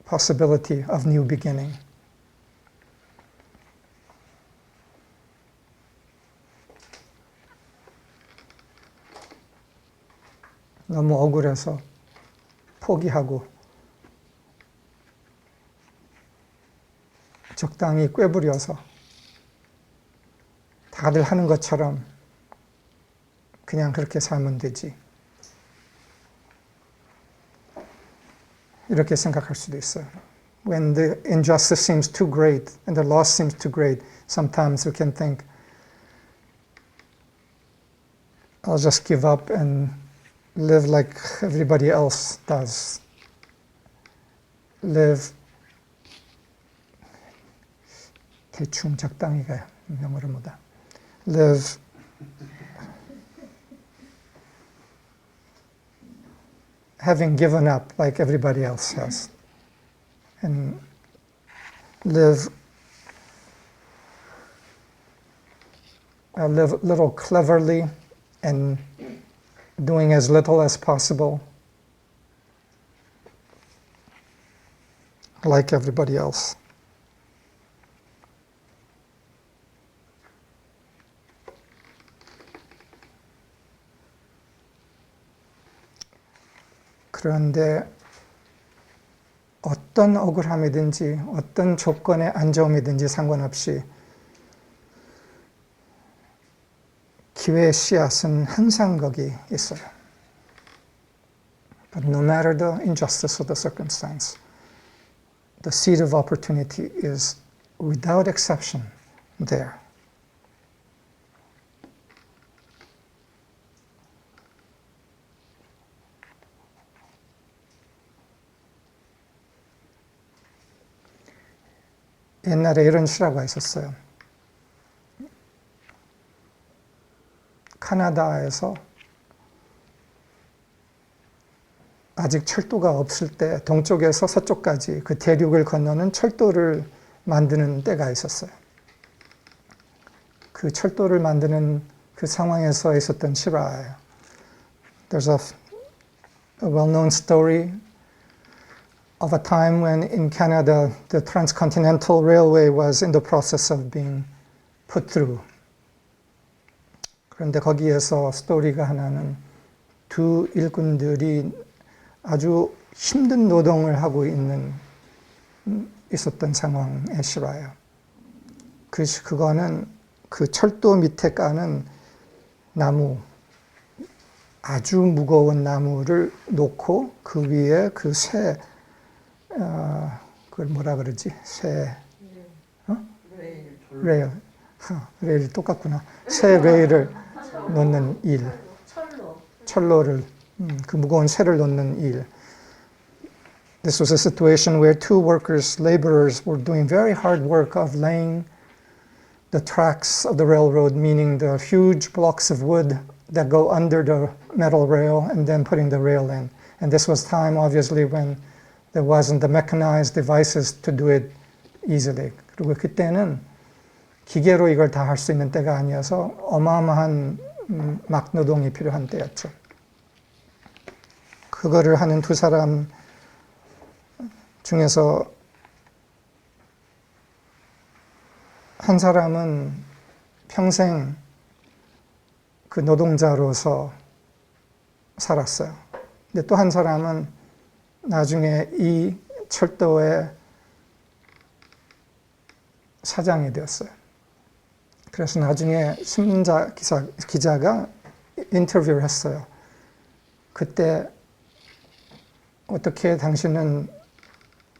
possibility of new beginning. 너무 억울해서 포기하고 적당히 꾀부려서 다들 하는 것처럼 그냥 그렇게 살면 되지. 이렇게 생각할 수도 있어요. when the injustice seems too great and the loss seems too great, sometimes we can think, I'll just give up and live like everybody else does. Live 대충 적당히 가요. 영어로 뭐다. Live having given up like everybody else has. And live a little cleverly and doing as little as possible like everybody else. 그런데 어떤 억울함이든지 어떤 조건의 안 좋음이든지 상관없이 기회의 씨앗은 항상 거기 있어요. But no matter the injustice of the circumstance, the seed of opportunity is without exception there. 옛날에 이런 실화가 있었어요. 카나다에서 아직 철도가 없을 때 동쪽에서 서쪽까지 그 대륙을 건너는 철도를 만드는 때가 있었어요. 그 철도를 만드는 그 상황에서 있었던 실화예요. There's a well-known story of a time when in Canada the transcontinental railway was in the process of being put through. 그런데 거기에서 스토리가 하나는 두 일꾼들이 아주 힘든 노동을 하고 있었던 상황의 실화예요. 그거는 그 철도 밑에 까는 나무, 아주 무거운 나무를 놓고 그 위에 그 새, 그걸 뭐라 그러지? 레일 똑같구나. 새 레일을 놓는 일. 철로를, 그 무거운 새를 놓는 일. This was a situation where two workers, laborers, were doing very hard work of laying the tracks of the railroad, meaning the huge blocks of wood that go under the metal rail and then putting the rail in. And this was time, obviously, when there wasn't the mechanized devices to do it easily. 그리고 그때는 기계로 이걸 다 할 수 있는 때가 아니어서 어마어마한 막노동이 필요한 때였죠. 그거를 하는 두 사람 중에서 한 사람은 평생 그 노동자로서 살았어요. 근데 또 한 사람은 나중에 이 철도의 사장이 되었어요. 그래서 나중에 신문자 기자가 인터뷰를 했어요. 그때 어떻게 당신은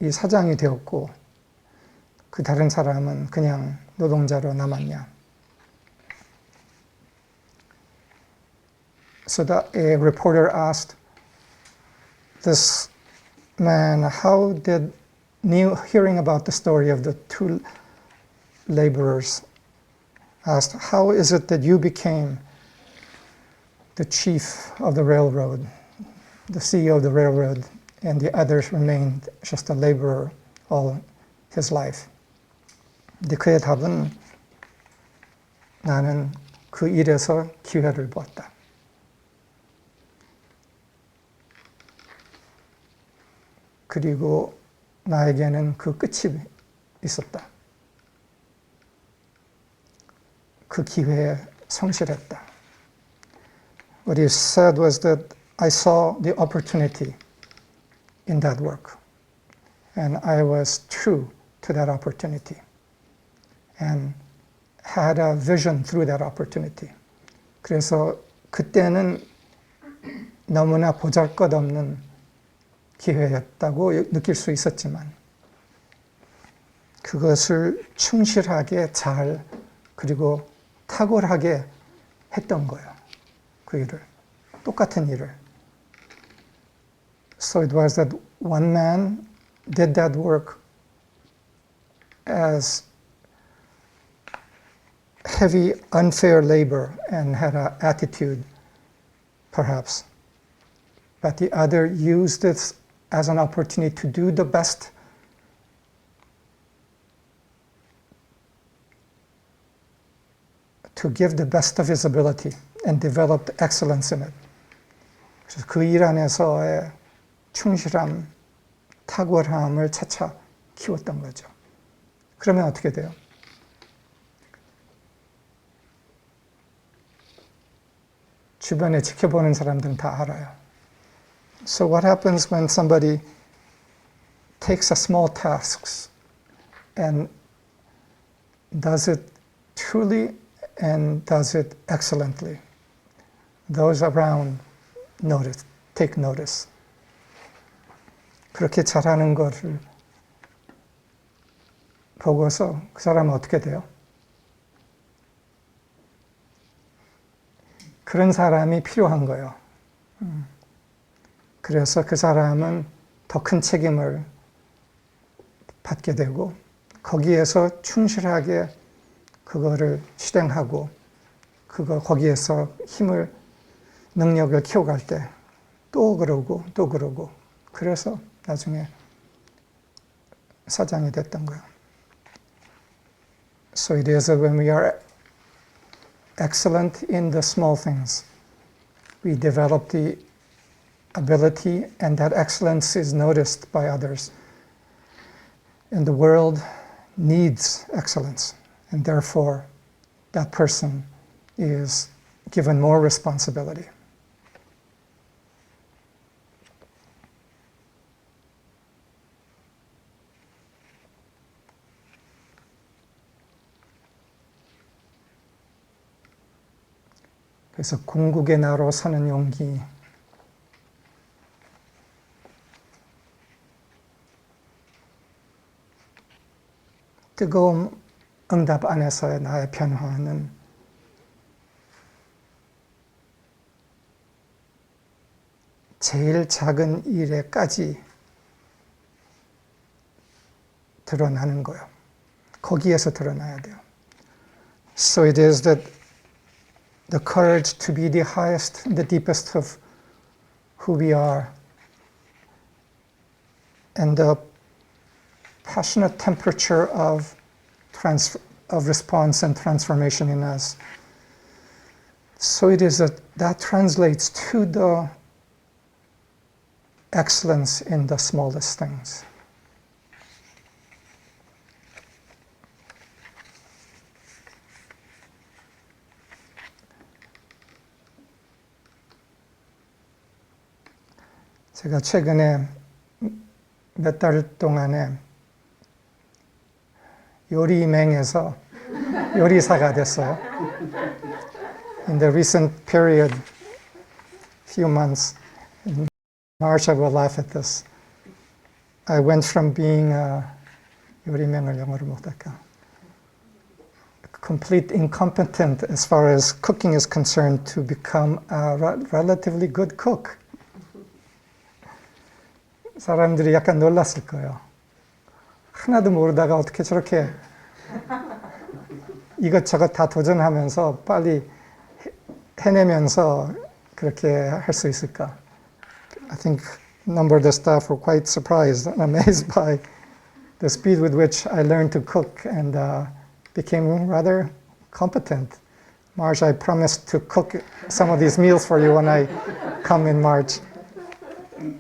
이 사장이 되었고 그 다른 사람은 그냥 노동자로 남았냐. So a reporter asked this man, how did hearing about the story of the two laborers, asked, how is it that you became the chief of the railroad, the CEO of the railroad, and the others remained just a laborer all his life? 근데 그의 답은 나는 그 일에서 기회를 보았다. 그리고 나에게는 그 끝이 있었다. 그 기회에 성실했다. What he said was that I saw the opportunity in that work. And I was true to that opportunity. And had a vision through that opportunity. 그래서 그때는 너무나 보잘것없는 기회였다고 느낄 수 있었지만 그것을 충실하게 잘 그리고 탁월하게 했던 거예요. 그 일을. 똑같은 일을. So it was that one man did that work as heavy, unfair labor and had an attitude, perhaps. But the other used it as an opportunity to do the best to give the best of his ability and developed excellence in it. 그래서 그 일 안에서의 충실함, 탁월함을 차차 키웠던 거죠. 그러면 어떻게 돼요? 주변에 지켜보는 사람들은 다 알아요. So what happens when somebody takes a small task and does it truly and does it excellently? Those around notice, take notice. 그렇게 잘하는 것을 보고서 그 사람은 어떻게 돼요? 그런 사람이 필요한 거예요. 그래서 그 사람은 더 큰 책임을 받게 되고 거기에서 충실하게 그거를 실행하고 거기에서 힘을 능력을 키워갈 때 또 그러고 또 그러고 그래서 나중에 사장이 됐던 거예요. So it is when we are excellent in the small things, we develop the ability and that excellence is noticed by others. And the world needs excellence. And therefore, that person is given more responsibility. 그래서 궁극의 나로 사는 용기. 뜨거운 응답 안에서의 나의 변화는 제일 작은 일에까지 드러나는 거예요. 거기에서 드러나야 돼요. So it is that the courage to be the highest, the deepest of who we are, and the passionate temperature of response and transformation in us. So it is that translates to the excellence in the smallest things. 제가 최근에 몇 달 동안에 요리맹에서 요리사가 됐어요. In the recent period, few months, in March I will laugh at this. I went from being 요리맹을 영어로 못할까? Complete incompetent as far as cooking is concerned to become a relatively good cook. 사람들이 약간 놀랐을 거예요. 하나도 모르다가 어떻게 저렇게 이것저것 다 도전하면서 빨리 해내면서 그렇게 할 수 있을까? I think a number of the staff were quite surprised and amazed by the speed with which I learned to cook and became rather competent. Marge, I promised to cook some of these meals for you when I come in March.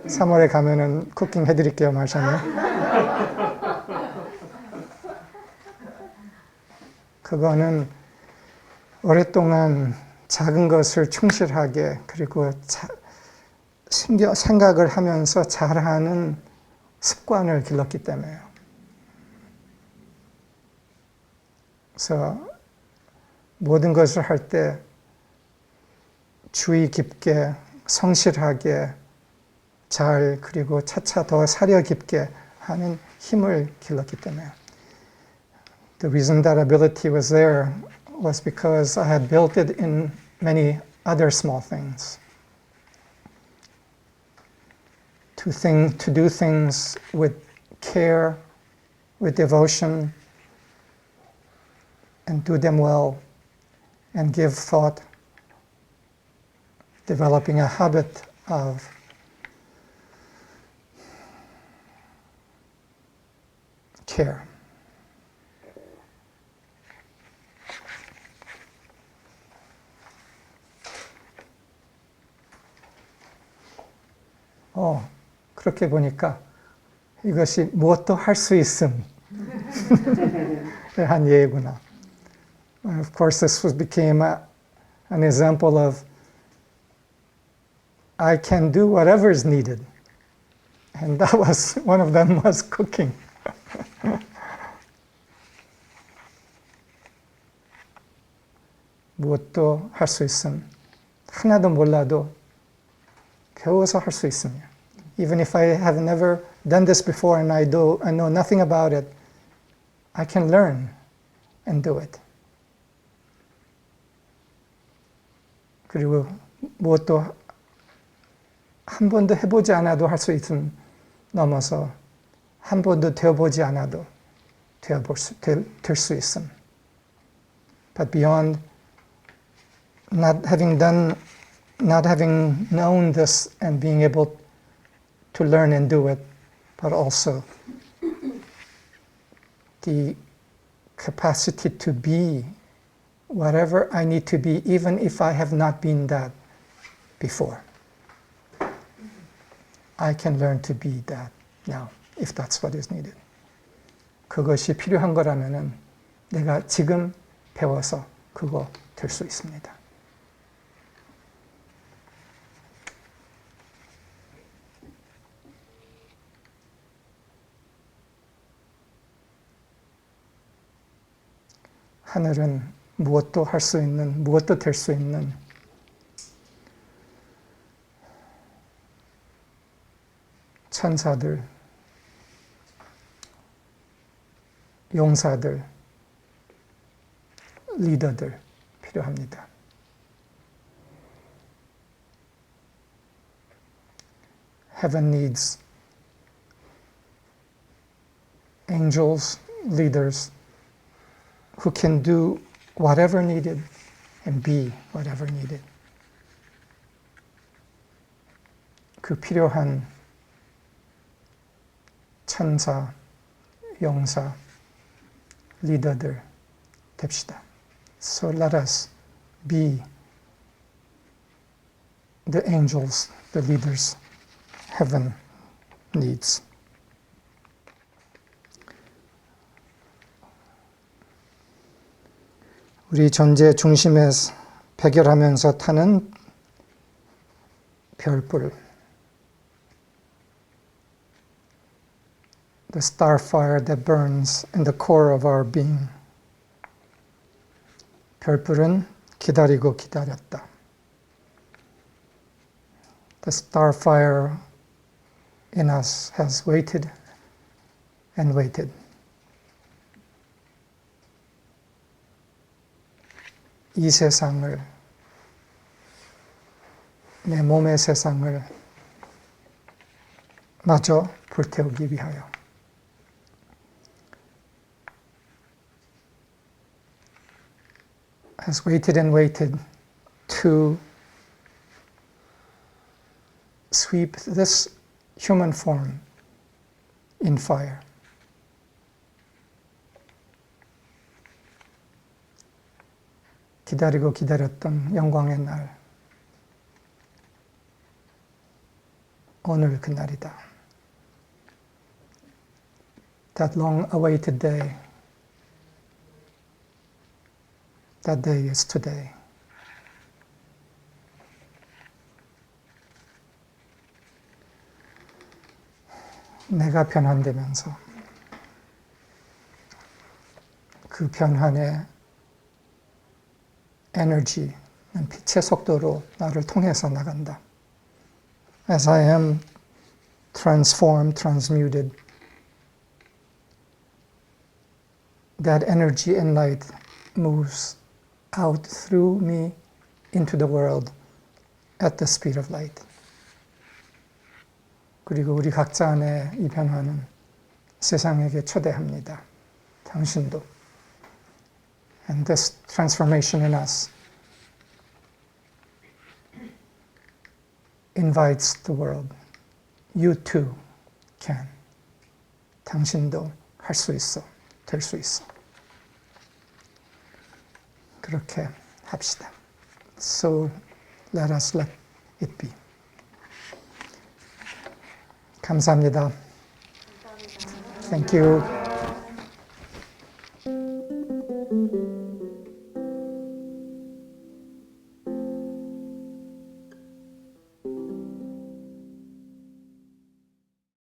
3월에 가면은 쿠킹 해드릴게요, 말샤님. 그거는 오랫동안 작은 것을 충실하게 그리고 생각을 하면서 잘하는 습관을 길렀기 때문에요. 그래서 모든 것을 할 때 주의 깊게 성실하게 잘 그리고 차차 더 사려 깊게 하는 힘을 길렀기 때문에 The reason that ability was there was because I had built it in many other small things. To do things with care, with devotion, and do them well, and give thought, developing a habit of care. 그렇게 보니까 이것이 무엇도 할 수 있음에 한 예구나. Of course, this became an example of I can do whatever is needed. And that was, one of them was cooking. 무엇도 할 수 있음. 하나도 몰라도 배워서 할 수 있습니다. Even if I have never done this before and I know nothing about it, I can learn and do it. 그리고 무엇도 한 번도 해보지 않아도 할 수 있음 넘어서 한 번도 되어보지 않아도 될 수 있음. But beyond not having known this and being able to learn and do it, but also the capacity to be whatever I need to be, even if I have not been that before. I can learn to be that now, if that's what is needed. 그것이 필요한 거라면은 내가 지금 배워서 그거 될 수 있습니다. 하늘은 무엇도 할 수 있는, 무엇도 될 수 있는 천사들, 용사들, 리더들 필요합니다. Heaven needs angels, leaders, who can do whatever needed and be whatever needed. 그 필요한 천사, 용사, 리더들 됩시다. So let us be the angels, the leaders heaven needs. 우리 존재 중심에 백열하면서 타는 별불, the star fire that burns in the core of our being. 별불은 기다리고 기다렸다. The star fire in us has waited and waited. 이 세상을, 내 몸의 세상을 마저 불태우기 위하여. Has waited and waited to sweep this human form in fire. 기다리고 기다렸던 영광의 날, 오늘 그날이다. That long-awaited day, that day is today. 내가 변환되면서 그 변환의 에너지는 빛의 속도로 나를 통해서 나간다. As I am transformed, transmuted, that energy and light moves out through me into the world at the speed of light. 그리고 우리 각자 안에 이 변화는 세상에게 초대합니다. 당신도. And this transformation in us invites the world. You too can. 당신도 할 수 있어. 될 수 있어. 그렇게 합시다. So let us let it be. 감사합니다. Thank you.